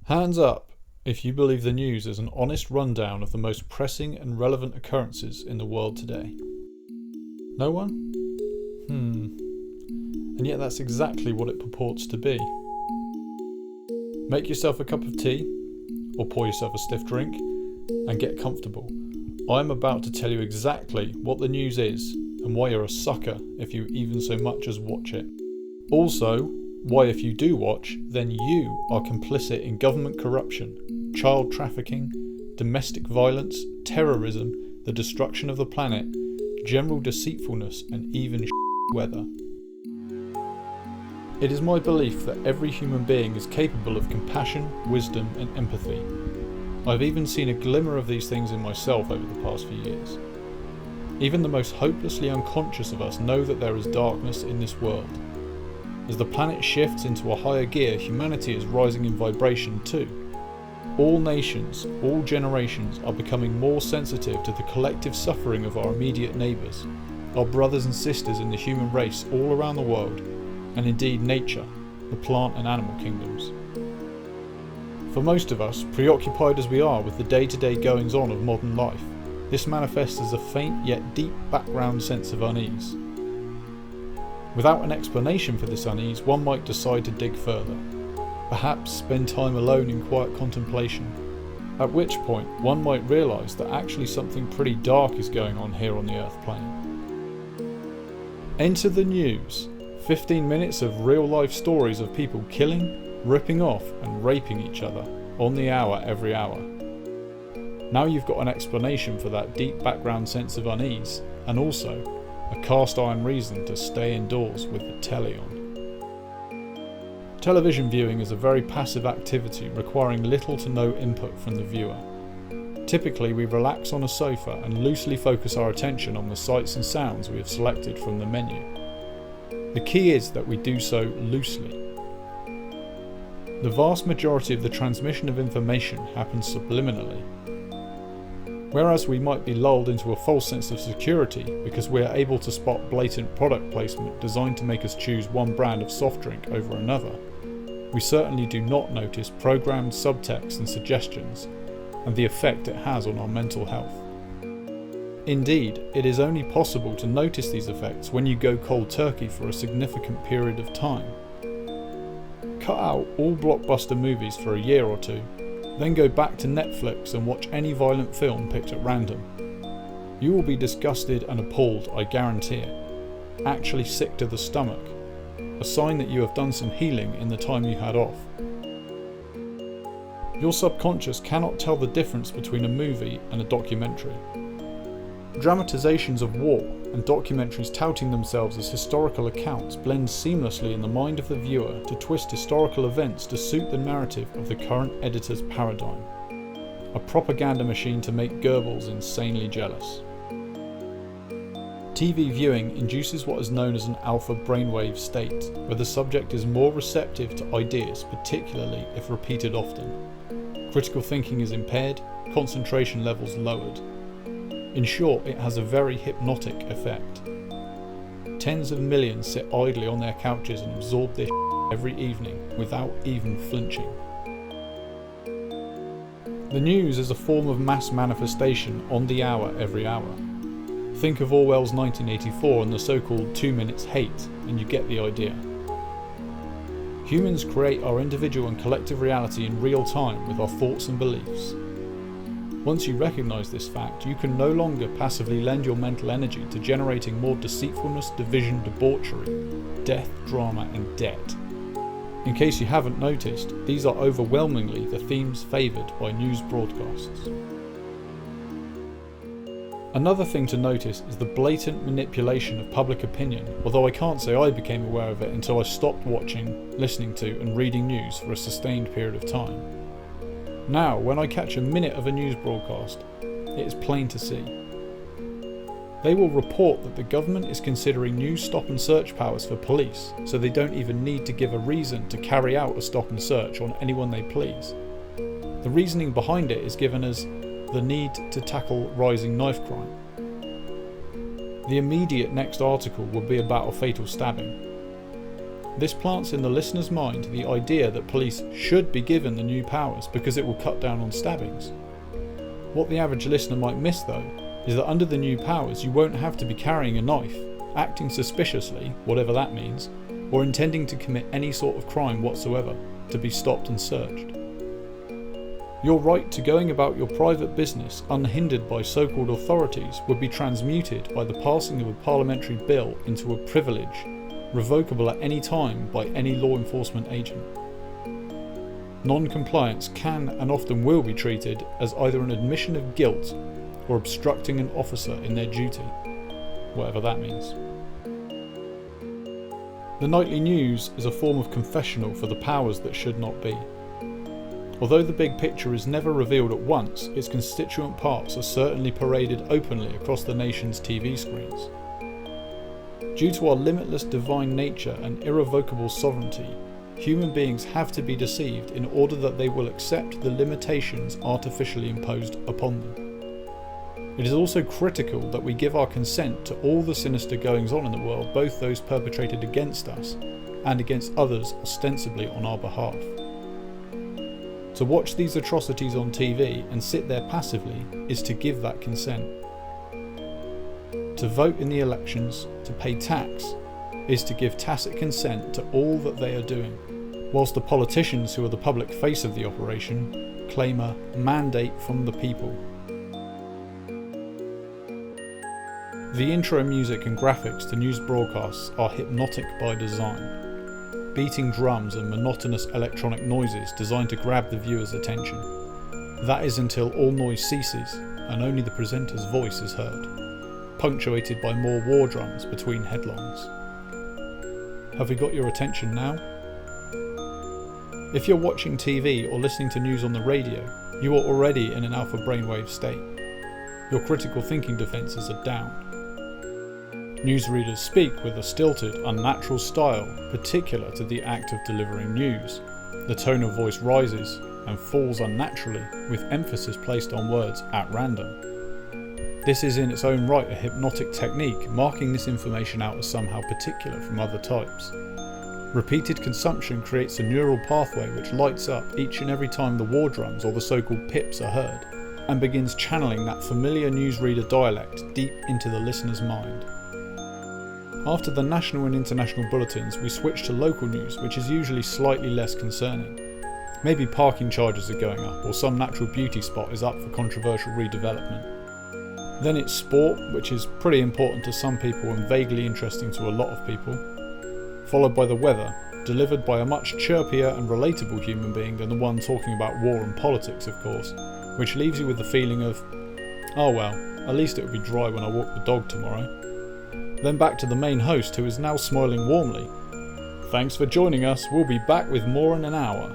Hands up if you believe the news is an honest rundown of the most pressing and relevant occurrences in the world today. No one? And yet that's exactly what it purports to be. Make yourself a cup of tea, or pour yourself a stiff drink, and get comfortable. I'm about to tell you exactly what the news is, and why you're a sucker if you even so much as watch it. Also, why if you do watch, then you are complicit in government corruption, child trafficking, domestic violence, terrorism, the destruction of the planet, general deceitfulness, and even weather. It is my belief that every human being is capable of compassion, wisdom, and empathy. I've even seen a glimmer of these things in myself over the past few years. Even the most hopelessly unconscious of us know that there is darkness in this world. As the planet shifts into a higher gear, humanity is rising in vibration too. All nations, all generations are becoming more sensitive to the collective suffering of our immediate neighbours, our brothers and sisters in the human race all around the world, and indeed nature, the plant and animal kingdoms. For most of us, preoccupied as we are with the day-to-day goings-on of modern life, this manifests as a faint yet deep background sense of unease. Without an explanation for this unease, one might decide to dig further, perhaps spend time alone in quiet contemplation, at which point one might realise that actually something pretty dark is going on here on the Earth plane. Enter the news. 15 minutes of real-life stories of people killing, ripping off and raping each other on the hour every hour. Now you've got an explanation for that deep background sense of unease, and also a cast iron reason to stay indoors with the telly on. Television viewing is a very passive activity requiring little to no input from the viewer. Typically we relax on a sofa and loosely focus our attention on the sights and sounds we have selected from the menu. The key is that we do so loosely. The vast majority of the transmission of information happens subliminally. Whereas we might be lulled into a false sense of security because we are able to spot blatant product placement designed to make us choose one brand of soft drink over another, we certainly do not notice programmed subtext and suggestions and the effect it has on our mental health. Indeed, it is only possible to notice these effects when you go cold turkey for a significant period of time. Cut out all blockbuster movies for a year or two, then go back to Netflix and watch any violent film picked at random. You will be disgusted and appalled, I guarantee it. Actually sick to the stomach. A sign that you have done some healing in the time you had off. Your subconscious cannot tell the difference between a movie and a documentary. Dramatizations of war and documentaries touting themselves as historical accounts blend seamlessly in the mind of the viewer to twist historical events to suit the narrative of the current editor's paradigm. A propaganda machine to make Goebbels insanely jealous. TV viewing induces what is known as an alpha brainwave state, where the subject is more receptive to ideas, particularly if repeated often. Critical thinking is impaired, concentration levels lowered. In short, it has a very hypnotic effect. Tens of millions sit idly on their couches and absorb this every evening without even flinching. The news is a form of mass manifestation on the hour every hour. Think of Orwell's 1984 and the so-called 2 minutes hate, and you get the idea. Humans create our individual and collective reality in real time with our thoughts and beliefs. Once you recognise this fact, you can no longer passively lend your mental energy to generating more deceitfulness, division, debauchery, death, drama and debt. In case you haven't noticed, these are overwhelmingly the themes favoured by news broadcasts. Another thing to notice is the blatant manipulation of public opinion, although I can't say I became aware of it until I stopped watching, listening to and reading news for a sustained period of time. Now, when I catch a minute of a news broadcast, it is plain to see. They will report that the government is considering new stop and search powers for police, so they don't even need to give a reason to carry out a stop and search on anyone they please. The reasoning behind it is given as the need to tackle rising knife crime. The immediate next article will be about a fatal stabbing. This plants in the listener's mind the idea that police should be given the new powers because it will cut down on stabbings. What the average listener might miss though, is that under the new powers you won't have to be carrying a knife, acting suspiciously, whatever that means, or intending to commit any sort of crime whatsoever, to be stopped and searched. Your right to going about your private business unhindered by so-called authorities would be transmuted by the passing of a parliamentary bill into a privilege, revocable at any time by any law enforcement agent. Non-compliance can and often will be treated as either an admission of guilt or obstructing an officer in their duty, whatever that means. The nightly news is a form of confessional for the powers that should not be. Although the big picture is never revealed at once, its constituent parts are certainly paraded openly across the nation's TV screens. Due to our limitless divine nature and irrevocable sovereignty, human beings have to be deceived in order that they will accept the limitations artificially imposed upon them. It is also critical that we give our consent to all the sinister goings on in the world, both those perpetrated against us and against others ostensibly on our behalf. To watch these atrocities on TV and sit there passively is to give that consent. To vote in the elections, to pay tax, is to give tacit consent to all that they are doing, whilst the politicians who are the public face of the operation claim a mandate from the people. The intro music and graphics to news broadcasts are hypnotic by design, beating drums and monotonous electronic noises designed to grab the viewer's attention. That is until all noise ceases and only the presenter's voice is heard, punctuated by more war drums between headlines. Have we got your attention now? If you're watching TV or listening to news on the radio, you are already in an alpha brainwave state. Your critical thinking defences are down. Newsreaders speak with a stilted, unnatural style particular to the act of delivering news. The tone of voice rises and falls unnaturally, with emphasis placed on words at random. This is in its own right a hypnotic technique, marking this information out as somehow particular from other types. Repeated consumption creates a neural pathway which lights up each and every time the war drums or the so-called pips are heard, and begins channeling that familiar newsreader dialect deep into the listener's mind. After the national and international bulletins, we switch to local news, which is usually slightly less concerning. Maybe parking charges are going up, or some natural beauty spot is up for controversial redevelopment. Then it's sport, which is pretty important to some people and vaguely interesting to a lot of people, followed by the weather, delivered by a much chirpier and relatable human being than the one talking about war and politics, of course, which leaves you with the feeling of, oh well, at least it will be dry when I walk the dog tomorrow. Then back to the main host, who is now smiling warmly. Thanks for joining us, we'll be back with more in an hour.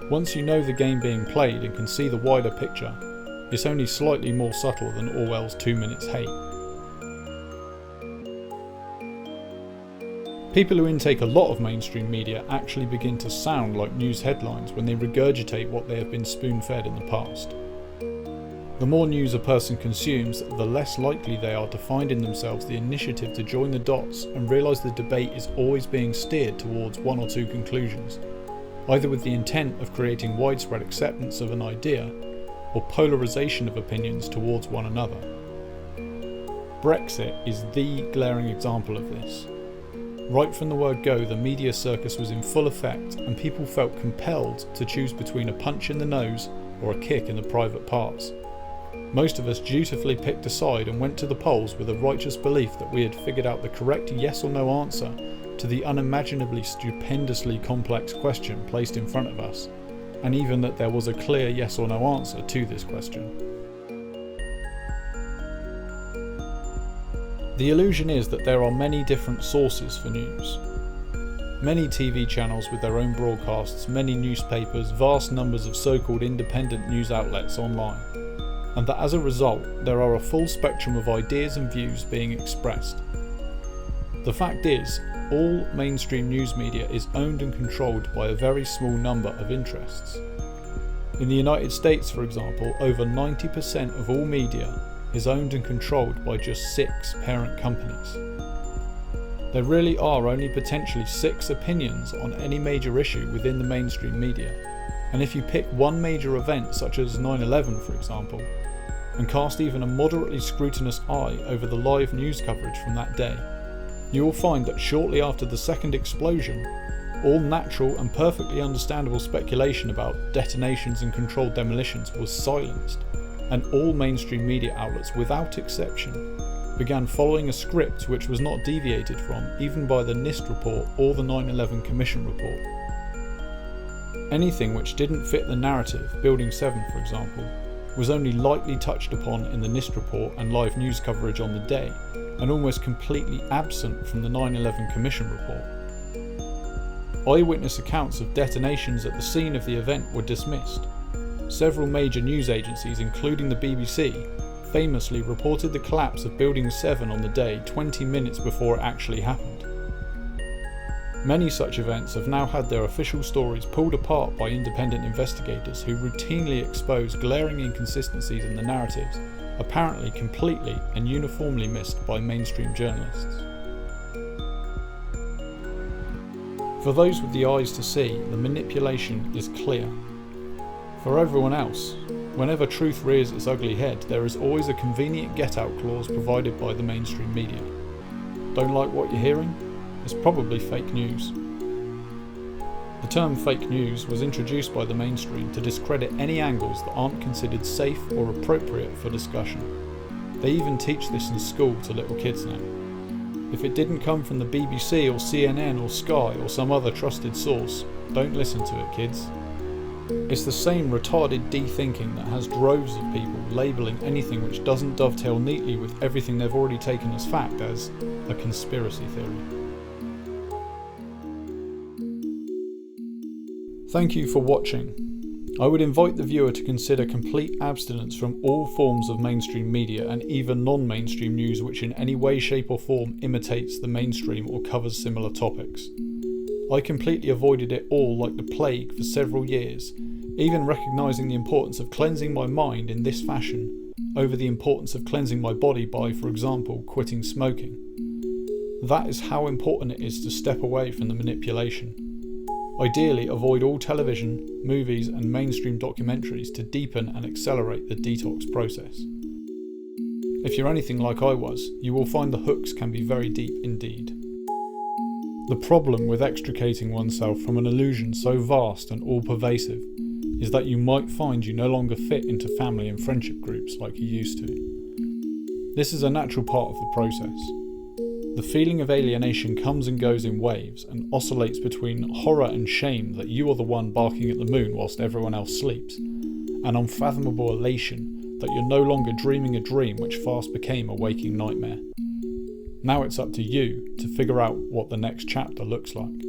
Once you know the game being played and can see the wider picture, it's only slightly more subtle than Orwell's 2 minutes hate. People who intake a lot of mainstream media actually begin to sound like news headlines when they regurgitate what they have been spoon-fed in the past. The more news a person consumes, the less likely they are to find in themselves the initiative to join the dots and realise the debate is always being steered towards one or two conclusions, either with the intent of creating widespread acceptance of an idea, or polarisation of opinions towards one another. Brexit is the glaring example of this. Right from the word go, the media circus was in full effect, and people felt compelled to choose between a punch in the nose or a kick in the private parts. Most of us dutifully picked a side and went to the polls with a righteous belief that we had figured out the correct yes or no answer to the unimaginably stupendously complex question placed in front of us, and even that there was a clear yes or no answer to this question. The illusion is that there are many different sources for news. Many TV channels with their own broadcasts, many newspapers, vast numbers of so-called independent news outlets online, and that as a result there are a full spectrum of ideas and views being expressed. The fact is, all mainstream news media is owned and controlled by a very small number of interests. In the United States, for example, over 90% of all media is owned and controlled by just 6 parent companies. There really are only potentially 6 opinions on any major issue within the mainstream media, and if you pick one major event such as 9/11 for example, and cast even a moderately scrutinous eye over the live news coverage from that day, you will find that shortly after the second explosion, all natural and perfectly understandable speculation about detonations and controlled demolitions was silenced, and all mainstream media outlets without exception began following a script which was not deviated from even by the NIST report or the 9/11 Commission report. Anything which didn't fit the narrative, Building 7 for example, was only lightly touched upon in the NIST report and live news coverage on the day, and almost completely absent from the 9/11 Commission report. Eyewitness accounts of detonations at the scene of the event were dismissed. Several major news agencies, including the BBC, famously reported the collapse of Building 7 on the day 20 minutes before it actually happened. Many such events have now had their official stories pulled apart by independent investigators who routinely expose glaring inconsistencies in the narratives, apparently completely and uniformly missed by mainstream journalists. For those with the eyes to see, the manipulation is clear. For everyone else, whenever truth rears its ugly head, there is always a convenient get-out clause provided by the mainstream media. Don't like what you're hearing? It's probably fake news. The term fake news was introduced by the mainstream to discredit any angles that aren't considered safe or appropriate for discussion. They even teach this in school to little kids now. If it didn't come from the BBC or CNN or Sky or some other trusted source, don't listen to it, kids. It's the same retarded de-thinking that has droves of people labelling anything which doesn't dovetail neatly with everything they've already taken as fact as a conspiracy theory. Thank you for watching. I would invite the viewer to consider complete abstinence from all forms of mainstream media and even non-mainstream news which in any way, shape or form imitates the mainstream or covers similar topics. I completely avoided it all like the plague for several years, even recognising the importance of cleansing my mind in this fashion over the importance of cleansing my body by, for example, quitting smoking. That is how important it is to step away from the manipulation. Ideally, avoid all television, movies and mainstream documentaries to deepen and accelerate the detox process. If you're anything like I was, you will find the hooks can be very deep indeed. The problem with extricating oneself from an illusion so vast and all-pervasive is that you might find you no longer fit into family and friendship groups like you used to. This is a natural part of the process. The feeling of alienation comes and goes in waves and oscillates between horror and shame that you are the one barking at the moon whilst everyone else sleeps, and unfathomable elation that you're no longer dreaming a dream which fast became a waking nightmare. Now it's up to you to figure out what the next chapter looks like.